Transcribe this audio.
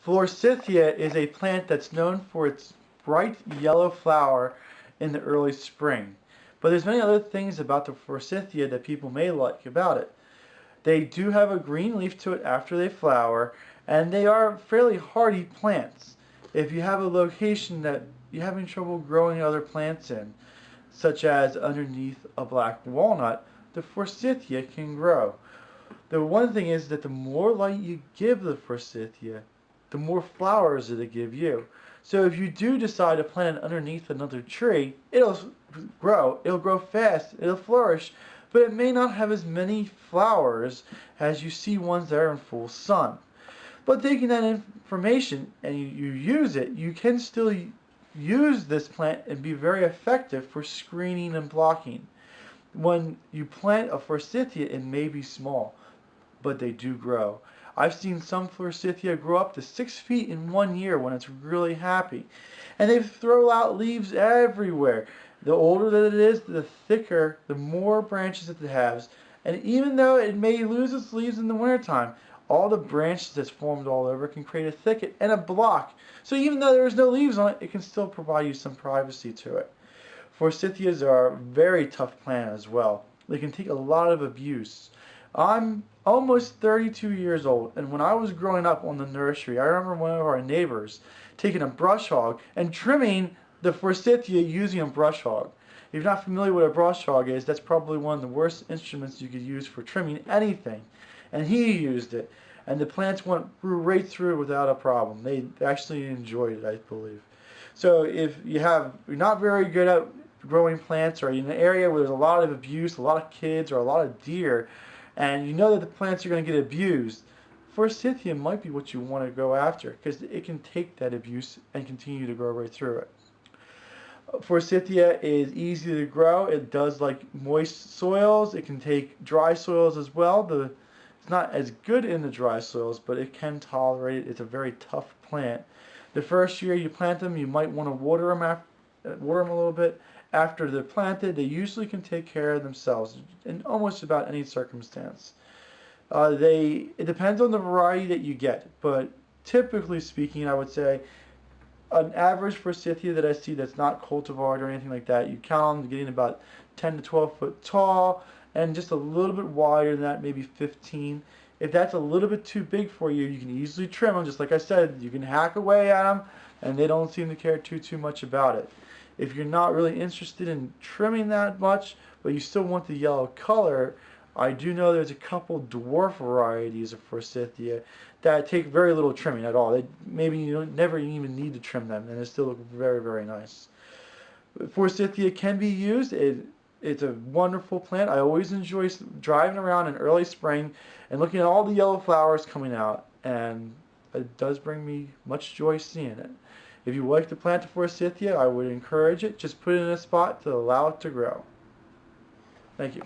Forsythia is a plant that's known for its bright yellow flower in the early spring. But there's many other things about the Forsythia that people may like about it. They do have a green leaf to it after they flower, and they are fairly hardy plants. If you have a location that you're having trouble growing other plants in, such as underneath a black walnut, the Forsythia can grow. The one thing is that the more light you give the Forsythia, the more flowers it'll give you. So if you do decide to plant it underneath another tree, it'll grow fast, it'll flourish, but it may not have as many flowers as you see ones that are in full sun. But taking that information and you use it, you can still use this plant and be very effective for screening and blocking. When you plant a Forsythia, it may be small, but they do grow. I've seen some Forsythia grow up to 6 feet in 1 year when it's really happy. And they throw out leaves everywhere. The older that it is, the thicker, the more branches it has. And even though it may lose its leaves in the wintertime, all the branches that's formed all over can create a thicket and a block. So even though there's no leaves on it, it can still provide you some privacy to it. Forsythias are a very tough plant as well. They can take a lot of abuse. I'm almost 32 years old, and when I was growing up on the nursery, I remember one of our neighbors taking a brush hog and trimming the Forsythia using a brush hog. If you're not familiar with what a brush hog is, that's probably one of the worst instruments you could use for trimming anything. And he used it, and the plants grew right through without a problem. They actually enjoyed it, I believe. So if you're not very good at growing plants, or you're in an area where there's a lot of abuse, a lot of kids, or a lot of deer, and you know that the plants are going to get abused, Forsythia might be what you want to go after, because it can take that abuse and continue to grow right through it. Forsythia is easy to grow. It does like moist soils. It can take dry soils as well. It's not as good in the dry soils, but it can tolerate it. It's a very tough plant. The first year you plant them, you might want to water them a little bit. After they're planted, they usually can take care of themselves in almost about any circumstance. It depends on the variety that you get, but typically speaking, I would say an average Forsythia that I see that's not cultivated or anything like that, you count them getting about 10 to 12 foot tall and just a little bit wider than that, maybe 15. If that's a little bit too big for you, you can easily trim them. Just like I said, you can hack away at them, and they don't seem to care too much about it. If you're not really interested in trimming that much, but you still want the yellow color, I do know there's a couple dwarf varieties of Forsythia that take very little trimming at all. Maybe you don't never even need to trim them, and they still look very, very nice. Forsythia can be used. It's a wonderful plant. I always enjoy driving around in early spring and looking at all the yellow flowers coming out, and it does bring me much joy seeing it. If you like to plant a Forsythia, I would encourage it. Just put it in a spot to allow it to grow. Thank you.